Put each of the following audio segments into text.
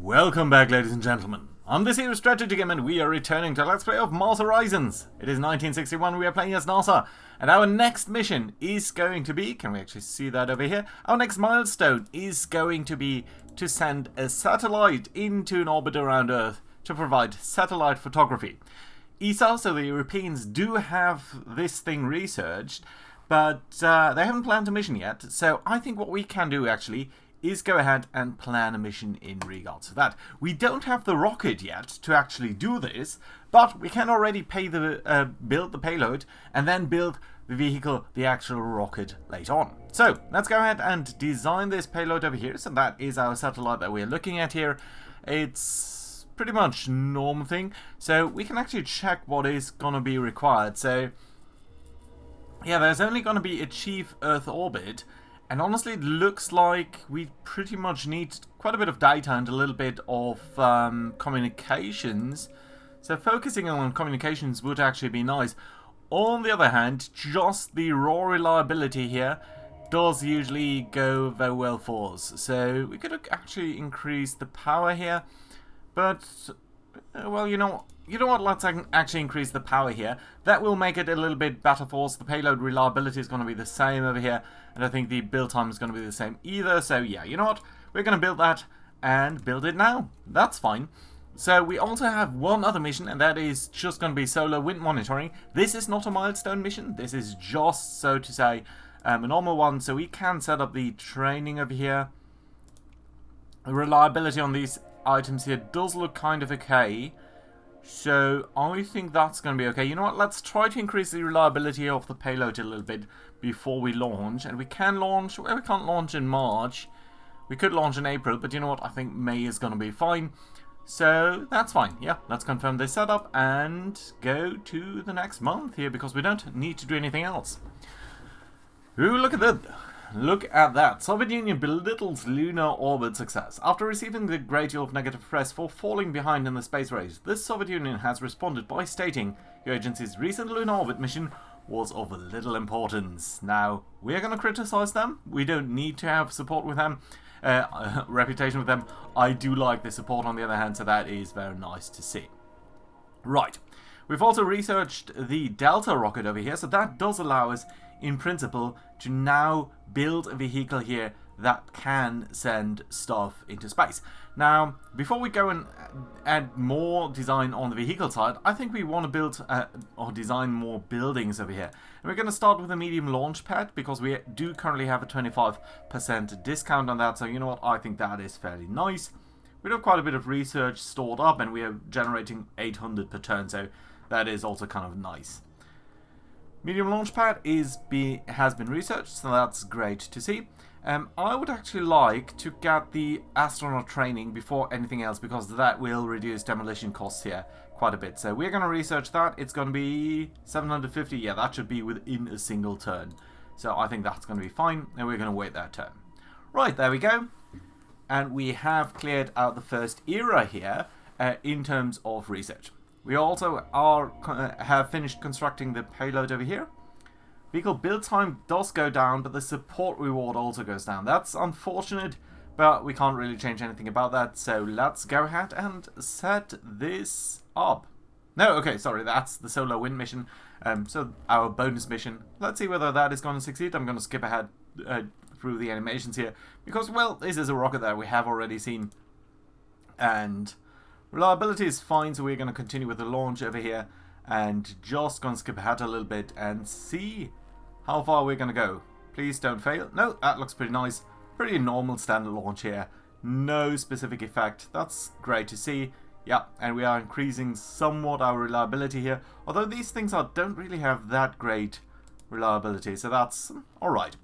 Welcome back, ladies and gentlemen. I'm the Zero Strategy Game and we are returning to Let's Play of Mars Horizons. It is 1961, we are playing as NASA, and our next mission is going to be, can we actually see that over here? Our next milestone is going to be to send a satellite into an orbit around Earth to provide satellite photography. ESA, so the Europeans, do have this thing researched, but they haven't planned a mission yet, so I think what we can do actually is go ahead and plan a mission in regards to that. We don't have the rocket yet to actually do this, but we can already build the payload and then build the vehicle, the actual rocket, later on. So let's go ahead and design this payload over here. So that is our satellite that we're looking at here. It's pretty much normal thing, so we can actually check what is going to be required. So yeah, there's only going to be achieve Earth orbit. And honestly, it looks like we pretty much need quite a bit of data and a little bit of communications. So focusing on communications would actually be nice. On the other hand, just the raw reliability here does usually go very well for us. So we could actually increase the power here. But, well, you know what, let's actually increase the power here. That will make it a little bit better for us. The payload reliability is going to be the same over here. And I think the build time is going to be the same either. So yeah, you know what? We're going to build that and build it now. That's fine. So we also have one other mission, and that is just going to be solar wind monitoring. This is not a milestone mission. This is just, so to say, a normal one. So we can set up the training over here. The reliability on these items here does look kind of okay. So I think that's going to be okay. You know what? Let's try to increase the reliability of the payload a little bit before we launch. And we can launch, well, we can't launch in March. We could launch in April, but you know what? I think May is going to be fine. So that's fine. Yeah, let's confirm this setup and go to the next month here because we don't need to do anything else. Ooh, look at that. Look at that. Soviet Union belittles lunar orbit success. After receiving the great deal of negative press for falling behind in the space race, the Soviet Union has responded by stating your agency's recent lunar orbit mission was of little importance. Now, we're going to criticize them. We don't need to have support with them, reputation with them. I do like the support on the other hand, so that is very nice to see. Right. We've also researched the Delta rocket over here, so that does allow us, in principle, to now build a vehicle here that can send stuff into space. Now, before we go and add more design on the vehicle side, I think we want to build or design more buildings over here. And we're going to start with a medium launch pad because we do currently have a 25% discount on that. So you know what, I think that is fairly nice. We have quite a bit of research stored up and we are generating 800 per turn, so that is also kind of nice. Medium launch pad has been researched, so that's great to see. I would actually like to get the astronaut training before anything else because that will reduce demolition costs here quite a bit. So we're going to research that. It's going to be 750. Yeah, that should be within a single turn. So I think that's going to be fine, and we're going to wait that turn. Right, there we go. And we have cleared out the first era here in terms of research. We also have finished constructing the payload over here. Vehicle build time does go down, but the support reward also goes down. That's unfortunate, but we can't really change anything about that. So let's go ahead and set this up. No, okay, sorry, that's the solar wind mission. So our bonus mission. Let's see whether that is going to succeed. I'm going to skip ahead through the animations here because, well, this is a rocket that we have already seen. And reliability is fine, so we're going to continue with the launch over here and just going to skip ahead a little bit and see how far we're going to go. Please don't fail. No, that looks pretty nice. Pretty normal standard launch here. No specific effect. That's great to see. Yeah, and we are increasing somewhat our reliability here. Although these things don't really have that great reliability, so that's alright.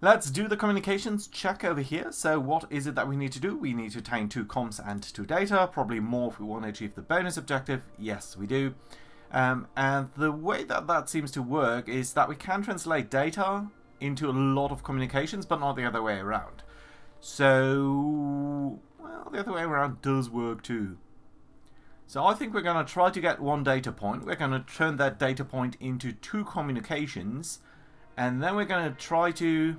Let's do the communications check over here. So what is it that we need to do? We need to obtain 2 comms and 2 data. Probably more if we want to achieve the bonus objective. Yes, we do. And the way that seems to work is that we can translate data into a lot of communications, but not the other way around. So, well, the other way around does work too. So I think we're going to try to get 1 data point. We're going to turn that data point into 2 communications. And then we're going to try to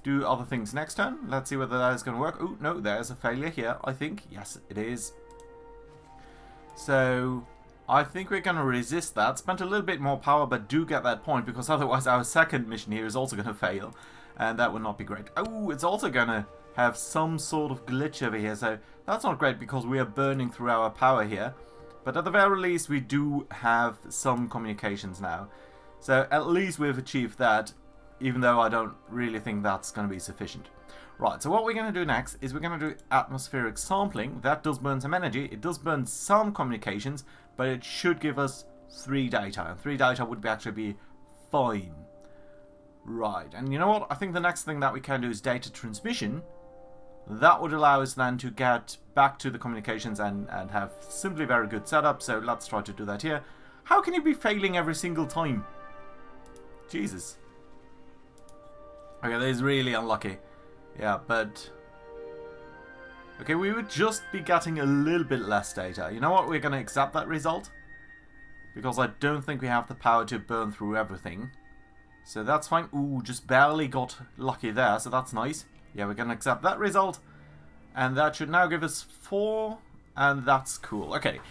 do other things next turn. Let's see whether that is going to work. Oh, no, there's a failure here, I think. Yes, it is. So, I think we're going to resist that. Spent a little bit more power, but do get that point, because otherwise our second mission here is also going to fail. And that would not be great. Oh, it's also going to have some sort of glitch over here. So, that's not great, because we are burning through our power here. But at the very least, we do have some communications now. So, at least we've achieved that. Even though I don't really think that's going to be sufficient. Right, so what we're going to do next is we're going to do atmospheric sampling. That does burn some energy. It does burn some communications, but it should give us 3 data. And 3 data would actually be fine. Right, and you know what? I think the next thing that we can do is data transmission. That would allow us then to get back to the communications and have simply very good setup. So let's try to do that here. How can you be failing every single time? Jesus. Okay, that is really unlucky. Yeah, but... okay, we would just be getting a little bit less data. You know what? We're going to accept that result. Because I don't think we have the power to burn through everything. So that's fine. Ooh, just barely got lucky there, so that's nice. Yeah, we're going to accept that result. And that should now give us 4. And that's cool. Okay.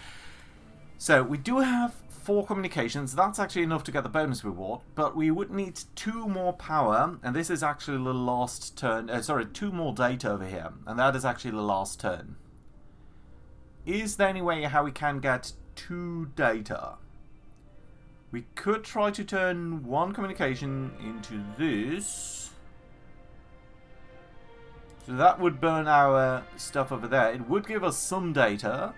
So, we do have 4 communications. That's actually enough to get the bonus reward, but we would need 2 more power, and this is actually the last turn. Sorry, 2 more data over here, and that is actually the last turn. Is there any way how we can get 2 data? We could try to turn 1 communication into this. So that would burn our stuff over there. It would give us some data.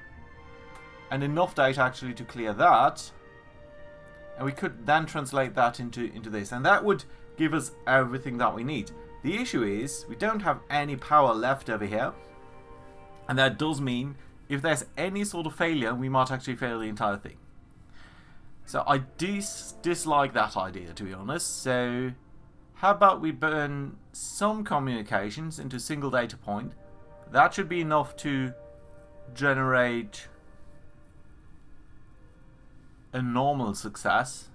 And enough data actually to clear that. And we could then translate that into this. And that would give us everything that we need. The issue is, we don't have any power left over here. And that does mean, if there's any sort of failure, we might actually fail the entire thing. So I dislike that idea, to be honest. So, how about we burn some communications into a single data point. That should be enough to generate a normal success.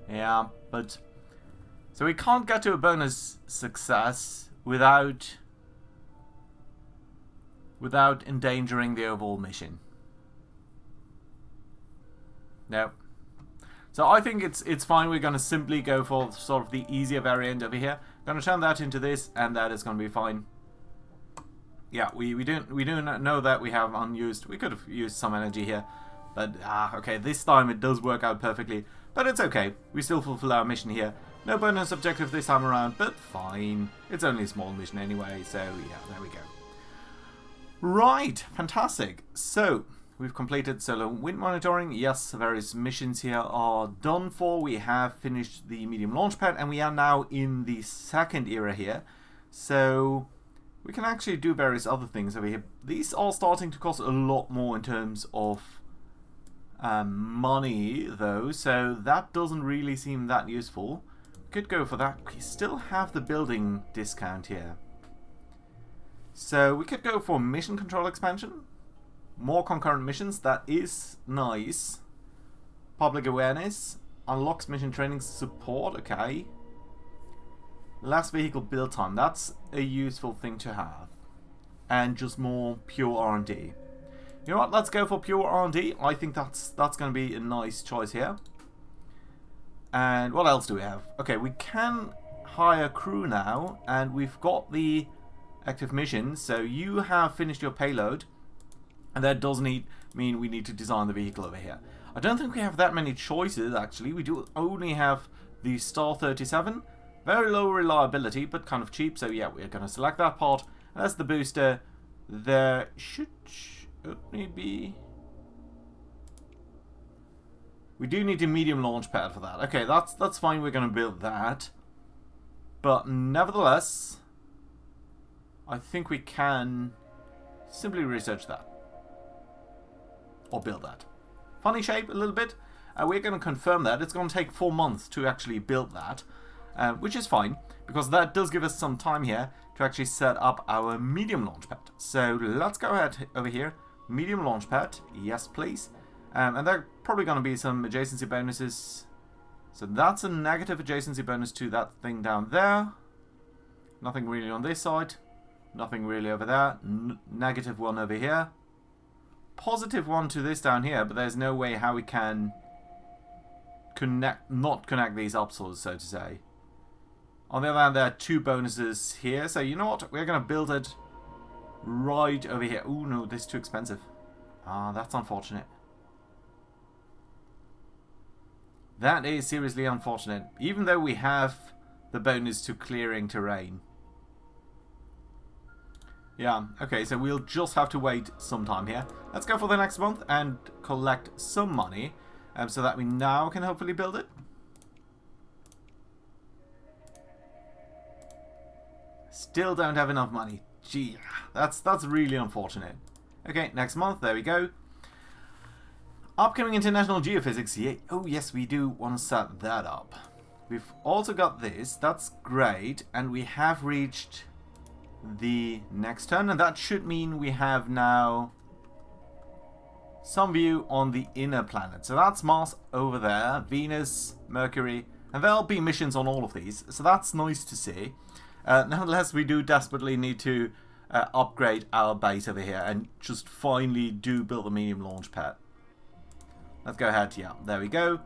Yeah, but... so we can't get to a bonus success without endangering the overall mission. No. So I think it's fine. We're going to simply go for sort of the easier variant over here. Going to turn that into this, and that is going to be fine. Yeah, we do know that we have unused. We could have used some energy here, but okay, this time it does work out perfectly. But it's okay. We still fulfill our mission here. No bonus objective this time around, but fine. It's only a small mission anyway, so yeah, there we go. Right, fantastic. So we've completed solar wind monitoring. Yes, various missions here are done for. We have finished the medium launch pad, and we are now in the second era here. So we can actually do various other things over here. These are starting to cost a lot more in terms of money, though, so that doesn't really seem that useful. Could go for that. We still have the building discount here. So we could go for mission control expansion. More concurrent missions, that is nice. Public awareness. Unlocks mission training support, okay. Less vehicle build time, that's a useful thing to have. And just more pure R&D. You know what, let's go for pure R&D. I think that's going to be a nice choice here. And what else do we have? Okay, we can hire crew now, and we've got the active missions. So you have finished your payload, and that does mean we need to design the vehicle over here. I don't think we have that many choices, actually. We do only have the Star 37. Very low reliability, but kind of cheap. So yeah, we're going to select that part. And that's the booster. There should only be... we do need a medium launch pad for that. Okay, that's fine. We're going to build that. But nevertheless, I think we can simply research that. Or build that. Funny shape a little bit. We're going to confirm that. It's going to take 4 months to actually build that. Which is fine, because that does give us some time here to actually set up our medium launch pad. So let's go ahead over here. Medium launch pad. Yes, please. And there are probably going to be some adjacency bonuses So that's a negative adjacency bonus to that thing down there. Nothing really on this side. Nothing really over there. Negative one over here. Positive one to this down here, but there's no way how we can not connect these up, so to say. On the other hand, there are two bonuses here. So you know what? We're going to build it right over here. Oh no, this is too expensive. Ah, that's unfortunate. That is seriously unfortunate. Even though we have the bonus to clearing terrain. Yeah, okay, so we'll just have to wait some time here. Let's go for the next month and collect some money so that we now can hopefully build it. Still don't have enough money. Gee, that's really unfortunate. Okay, next month, there we go. Upcoming International Geophysics. Yeah. Oh yes, we do want to set that up. We've also got this. That's great. And we have reached the next turn. And that should mean we have now some view on the inner planet. So that's Mars over there. Venus, Mercury. And there'll be missions on all of these. So that's nice to see. Nonetheless, we do desperately need to upgrade our base over here. And just finally do build a medium launch pad. Let's go ahead, yeah, there we go.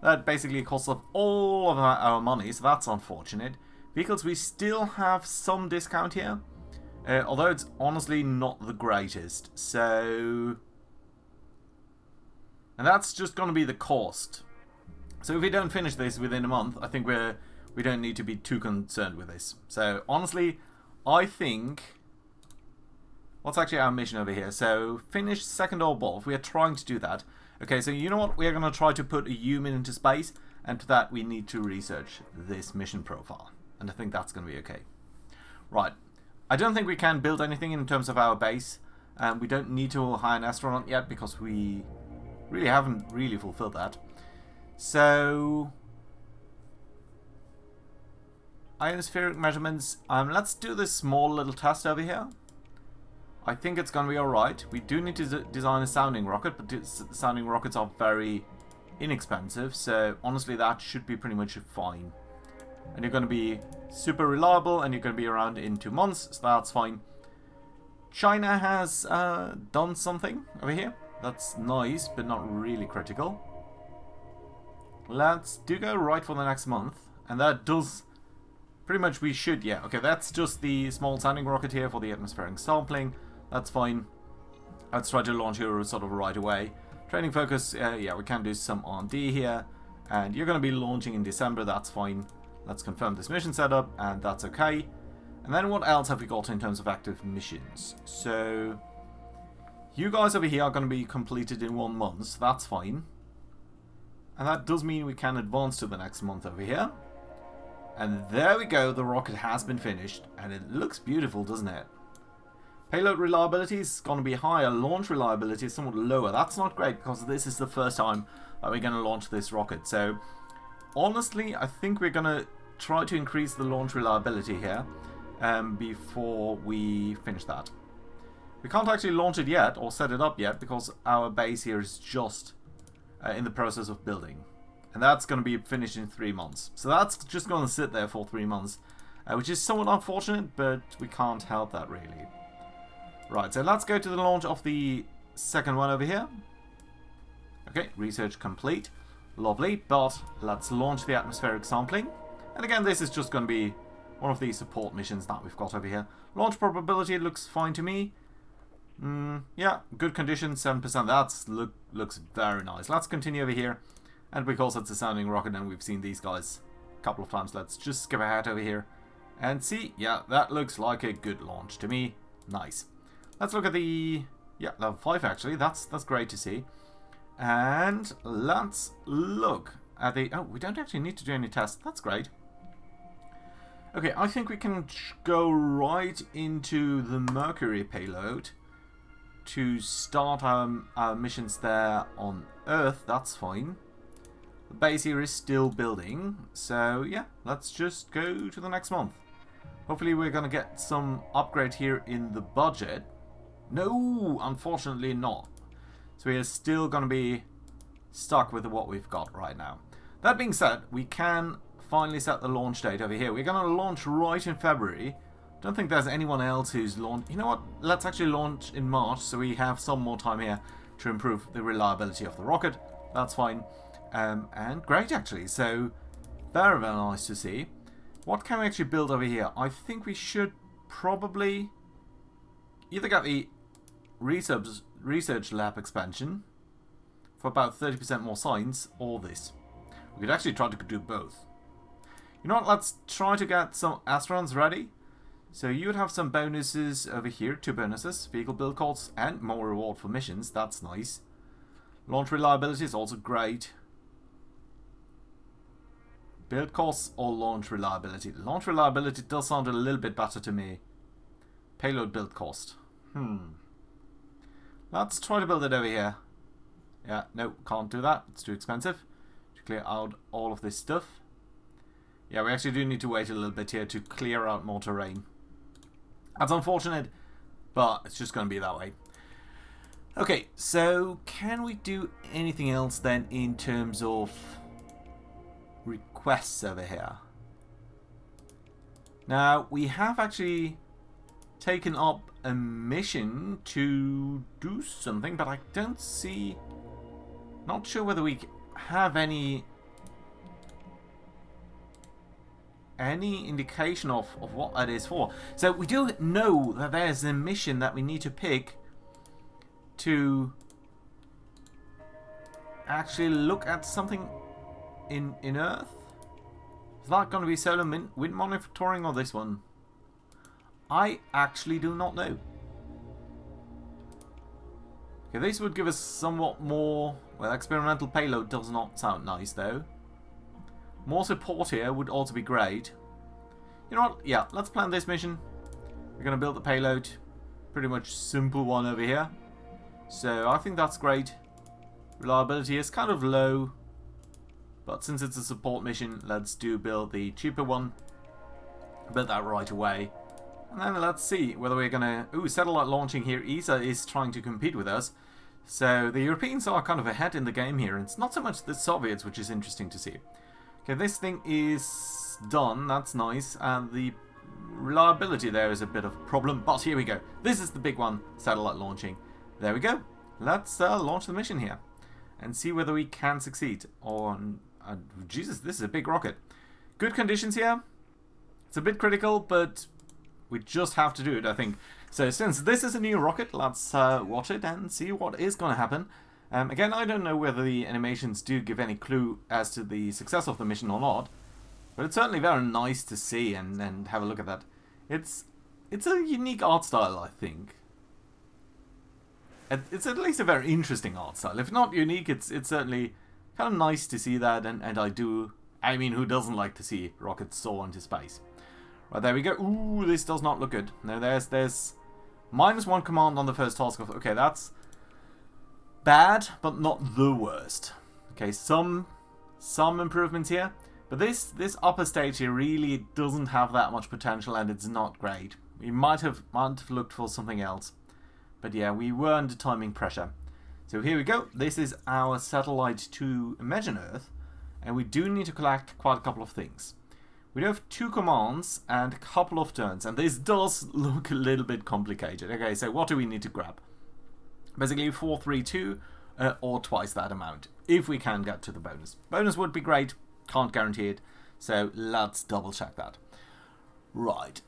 That basically costs us all of our money, so that's unfortunate. Vehicles, we still have some discount here. Although it's honestly not the greatest. So... and that's just going to be the cost. So if we don't finish this within a month, I think we don't need to be too concerned with this. So honestly, I think... what's actually our mission over here? So finish second orbital. We are trying to do that. Okay, so you know what? We're going to try to put a human into space, and for that we need to research this mission profile. And I think that's going to be okay. Right. I don't think we can build anything in terms of our base. We don't need to hire an astronaut yet, because we really haven't really fulfilled that. So... ionospheric measurements. Let's do this small little test over here. I think it's going to be alright. We do need to design a sounding rocket, but sounding rockets are very inexpensive, so honestly that should be pretty much fine. And you're going to be super reliable, and you're going to be around in 2 months, so that's fine. China has done something over here. That's nice, but not really critical. Let's go right for the next month, and that does... pretty much we should, yeah. Okay, that's just the small sounding rocket here for the atmospheric sampling. That's fine. Let's try to launch here sort of right away. Training focus, yeah, we can do some R&D here. And you're going to be launching in December, that's fine. Let's confirm this mission setup, and that's okay. And then what else have we got in terms of active missions? So, you guys over here are going to be completed in 1 month, so that's fine. And that does mean we can advance to the next month over here. And there we go, the rocket has been finished, and it looks beautiful, doesn't it? Payload reliability is going to be higher, launch reliability is somewhat lower. That's not great, because this is the first time that we're going to launch this rocket. So, honestly, I think we're going to try to increase the launch reliability here before we finish that. We can't actually launch it yet, or set it up yet, because our base here is just in the process of building. And that's going to be finished in 3 months. So that's just going to sit there for 3 months. Which is somewhat unfortunate, but we can't help that really. Right, so let's go to the launch of the second one over here. Okay, research complete. Lovely, but let's launch the atmospheric sampling. And again, this is just going to be one of the support missions that we've got over here. Launch probability looks fine to me. Yeah, good condition, 7%. That's looks very nice. Let's continue over here. And because it's a sounding rocket and we've seen these guys a couple of times, let's just skip ahead over here and see. Yeah, that looks like a good launch to me. Nice. Let's look at the... yeah, level 5 actually. That's great to see. And let's look at the... oh, we don't actually need to do any tests. That's great. Okay, I think we can go right into the Mercury payload to start our missions there on Earth. That's fine. The base here is still building, so yeah, let's just go to the next month. Hopefully we're going to get some upgrade here in the budget. No, unfortunately not. So we are still going to be stuck with what we've got right now. That being said, we can finally set the launch date over here. We're going to launch right in February. Don't think there's anyone else who's launched. You know what? Let's actually launch in March so we have some more time here to improve the reliability of the rocket. That's fine. And great, actually. So, very, very nice to see. What can we actually build over here? I think we should probably either get the research lab expansion for about 30% more science, or this. We could actually try to do both. You know what? Let's try to get some astronauts ready. So you would have some bonuses over here. 2 bonuses. Vehicle build costs and more reward for missions. That's nice. Launch reliability is also great. Build costs or launch reliability? Launch reliability does sound a little bit better to me. Payload build cost. Let's try to build it over here. Yeah, no, can't do that. It's too expensive to clear out all of this stuff. Yeah, we actually do need to wait a little bit here to clear out more terrain. That's unfortunate, but it's just going to be that way. Okay, so can we do anything else then in terms of requests over here? Now, we have actually taken up a mission to do something, but I don't see... Not sure whether we have any indication of what that is for. So we do know that there's a mission that we need to pick to actually look at something in Earth. Is that going to be solar wind monitoring or this one? I actually do not know. Okay, this would give us somewhat more... Well, experimental payload does not sound nice, though. More support here would also be great. You know what? Yeah, let's plan this mission. We're going to build the payload. Pretty much simple one over here. So, I think that's great. Reliability is kind of low. But since it's a support mission, let's build the cheaper one. Build that right away. And then let's see whether we're going to... Ooh, satellite launching here. ESA is trying to compete with us. So the Europeans are kind of ahead in the game here. And it's not so much the Soviets, which is interesting to see. Okay, this thing is done. That's nice. And the reliability there is a bit of a problem. But here we go. This is the big one. Satellite launching. There we go. Let's launch the mission here. And see whether we can succeed. On... Jesus, this is a big rocket. Good conditions here. It's a bit critical, but... we just have to do it, I think. So since this is a new rocket, let's watch it and see what is going to happen. Again, I don't know whether the animations do give any clue as to the success of the mission or not. But it's certainly very nice to see and have a look at that. It's a unique art style, I think. It's at least a very interesting art style. If not unique, it's certainly kind of nice to see that. And I mean, who doesn't like to see rockets soar into space? Right, there we go. Ooh, this does not look good. No, there's -1 command on the first task. Okay, that's bad, but not the worst. Okay, some improvements here. But this upper stage here really doesn't have that much potential, and it's not great. We might have looked for something else. But yeah, we were under timing pressure. So here we go. This is our satellite to Imagine Earth. And we do need to collect quite a couple of things. We do have 2 commands and a couple of turns, and this does look a little bit complicated. Okay, so what do we need to grab? Basically 432 or twice that amount, if we can get to the bonus. Bonus would be great, can't guarantee it, so let's double check that. Right.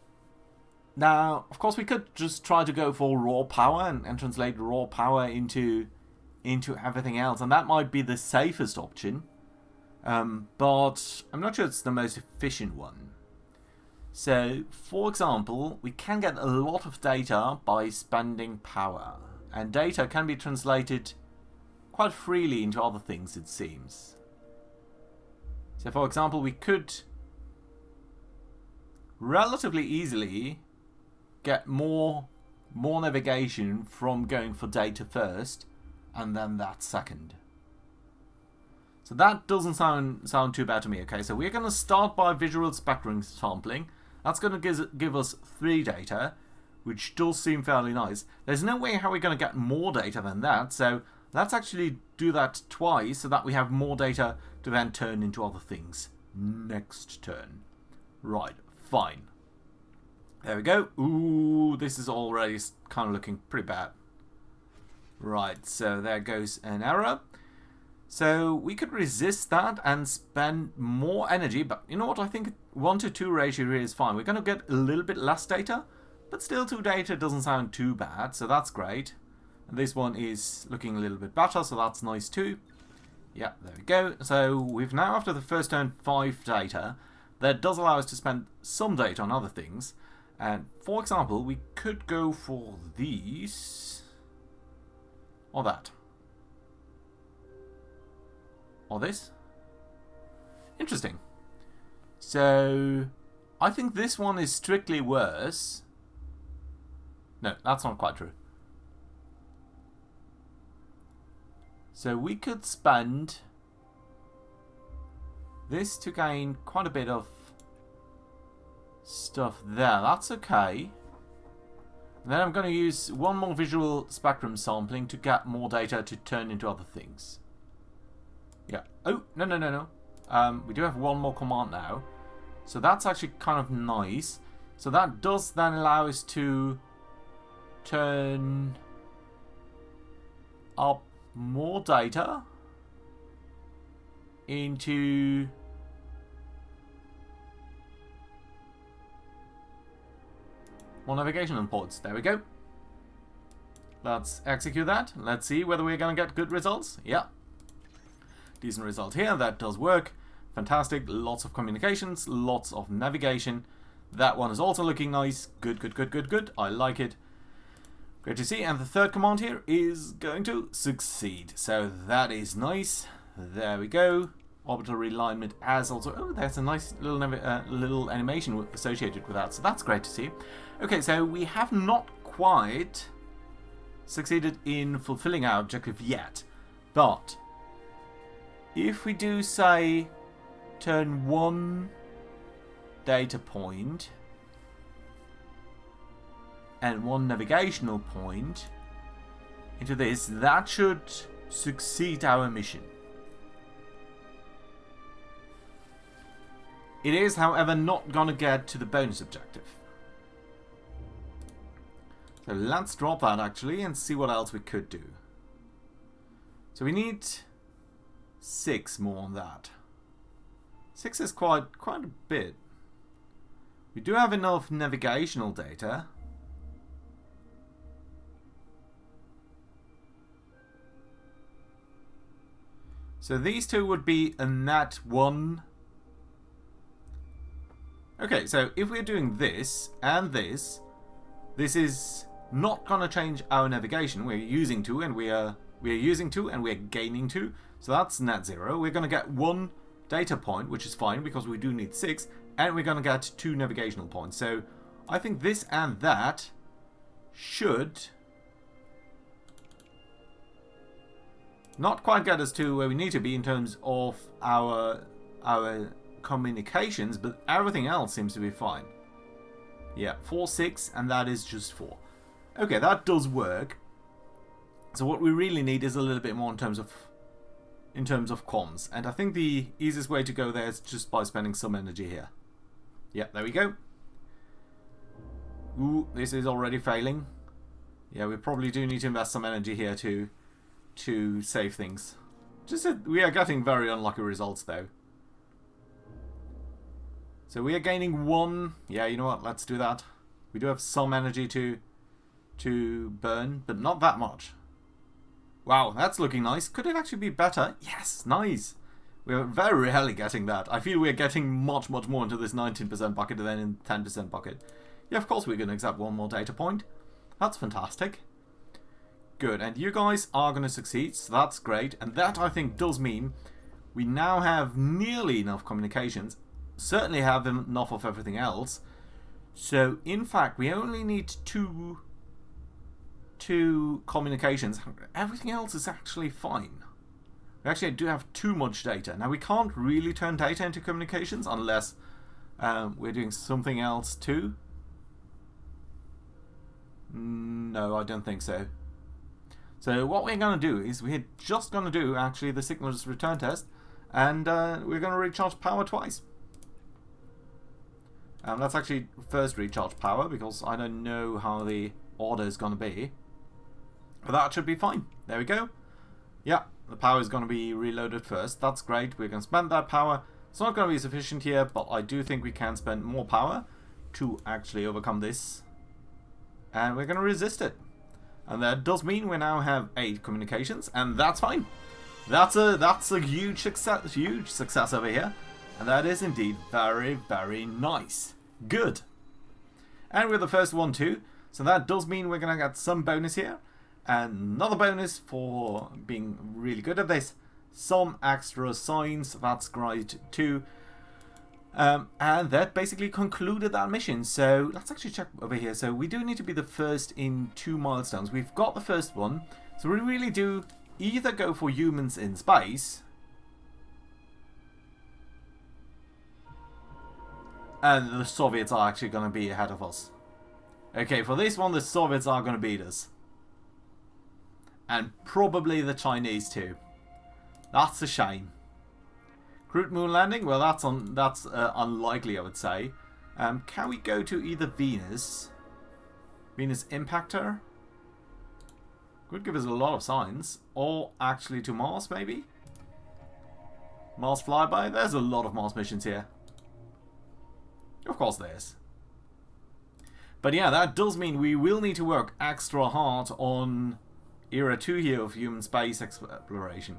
Now, of course we could just try to go for raw power and translate raw power into everything else, and that might be the safest option. But I'm not sure it's the most efficient one. So, for example, we can get a lot of data by spending power. And data can be translated quite freely into other things, it seems. So, for example, we could relatively easily get more navigation from going for data first, and then that second. So that doesn't sound too bad to me. Okay, so we're going to start by visual spectrum sampling. That's going to give us 3 data, which does seem fairly nice. There's no way how we're going to get more data than that, so Let's actually do that twice so that we have more data to then turn into other things. Next turn. Right, fine. There we go. Ooh, this is already kind of looking pretty bad. Right, so there goes an error. So we could resist that and spend more energy, but you know what? I think 1 to 2 ratio here is fine. We're going to get a little bit less data, but still 2 data doesn't sound too bad, so that's great. And this one is looking a little bit better, so that's nice too. Yeah, there we go. So we've now, after the first turn, 5 data. That does allow us to spend some data on other things. And for example, we could go for these. Or that. Or this. Interesting. So I think this one is strictly worse. No, that's not quite true. So we could spend this to gain quite a bit of stuff there. That's okay. And then I'm going to use one more visual spectrum sampling to get more data to turn into other things. Yeah. Oh, no. We do have one more command now. So that's actually kind of nice. So that does then allow us to turn up more data into more navigational ports. There we go. Let's execute that. Let's see whether we're going to get good results. Yeah. Decent result here. That does work. Fantastic. Lots of communications. Lots of navigation. That one is also looking nice. Good. I like it. Great to see. And the third command here is going to succeed. So that is nice. There we go. Orbital realignment as also... Oh, there's a nice little animation associated with that. So that's great to see. Okay, so we have not quite succeeded in fulfilling our objective yet. But if we do, say, turn 1 data point and 1 navigational point into this, that should succeed our mission. It is, however, not gonna get to the bonus objective. So let's drop that actually and see what else we could do. So we need 6 more on that. 6 is quite a bit. We do have enough navigational data. So these two would be a nat 1. Okay, so if we're doing this and this is not gonna change our navigation. We're using 2 and we're using 2 and we're gaining 2. So that's net 0. We're gonna get 1 data point, which is fine because we do need 6, and we're gonna get 2 navigational points. So I think this and that should not quite get us to where we need to be in terms of our communications, but everything else seems to be fine. Yeah, 4, 6, and that is just 4. Okay, that does work. So what we really need is a little bit more in terms of comms, and I think the easiest way to go there is just by spending some energy here. Yeah, there we go. Ooh, this is already failing. Yeah, we probably do need to invest some energy here to save things. We are getting very unlucky results though. So we are gaining 1. Yeah, you know what? Let's do that. We do have some energy to burn, but not that much. Wow, that's looking nice. Could it actually be better? Yes, nice. We're very rarely getting that. I feel we're getting much more into this 19% bucket than in 10% bucket. Yeah, of course we're going to accept 1 more data point. That's fantastic. Good, and you guys are going to succeed, so that's great. And that, I think, does mean we now have nearly enough communications. Certainly have enough of everything else. So, in fact, we only need 2 communications. Everything else is actually fine. We actually do have too much data. Now, we can't really turn data into communications unless we're doing something else too. No, I don't think so. So what we're going to do is we're just going to do actually the signals return test, and we're going to recharge power twice. Let's actually first recharge power because I don't know how the order is going to be. But that should be fine. There we go. Yeah, the power is going to be reloaded first. That's great. We're going to spend that power. It's not going to be sufficient here, but I do think we can spend more power to actually overcome this. And we're going to resist it. And that does mean we now have 8 communications, and that's fine. That's a huge success over here. And that is indeed very, very nice. Good. And we're the first one too. So that does mean we're going to get some bonus here. And another bonus for being really good at this. Some extra signs. That's great too. And that basically concluded that mission. So let's actually check over here. So we do need to be the first in 2 milestones. We've got the first one. So we really do either go for humans in space. And the Soviets are actually going to be ahead of us. Okay, for this one, the Soviets are going to beat us. And probably the Chinese too. That's a shame. Crewed moon landing? Well, that's unlikely, I would say. Can we go to either Venus? Venus Impactor? Could give us a lot of signs. Or actually to Mars, maybe? Mars flyby? There's a lot of Mars missions here. Of course there is. But yeah, that does mean we will need to work extra hard on Era 2 here of human space exploration.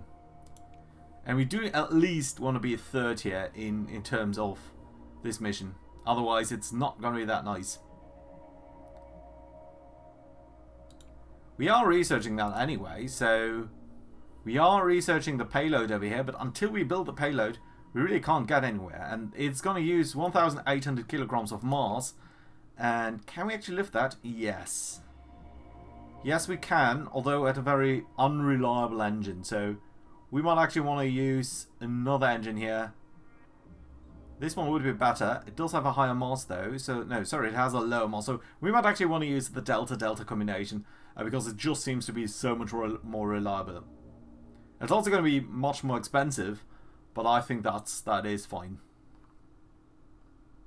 And we do at least want to be a third here in terms of this mission. Otherwise, it's not going to be that nice. We are researching that anyway, so we are researching the payload over here, but until we build the payload, we really can't get anywhere. And it's going to use 1,800 kilograms of mass. And can we actually lift that? Yes. Yes, we can, although at a very unreliable engine. So we might actually want to use another engine here. This one would be better. It does have a higher mass though. So, no, sorry, it has a lower mass. So we might actually want to use the Delta-Delta combination because it just seems to be so much more reliable. It's also going to be much more expensive, but I think that is fine.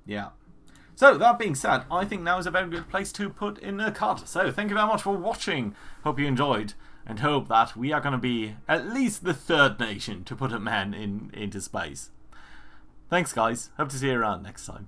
Yeah. So, that being said, I think now is a very good place to put in a cut. So, thank you very much for watching. Hope you enjoyed, and hope that we are going to be at least the 3rd nation to put a man into space. Thanks, guys. Hope to see you around next time.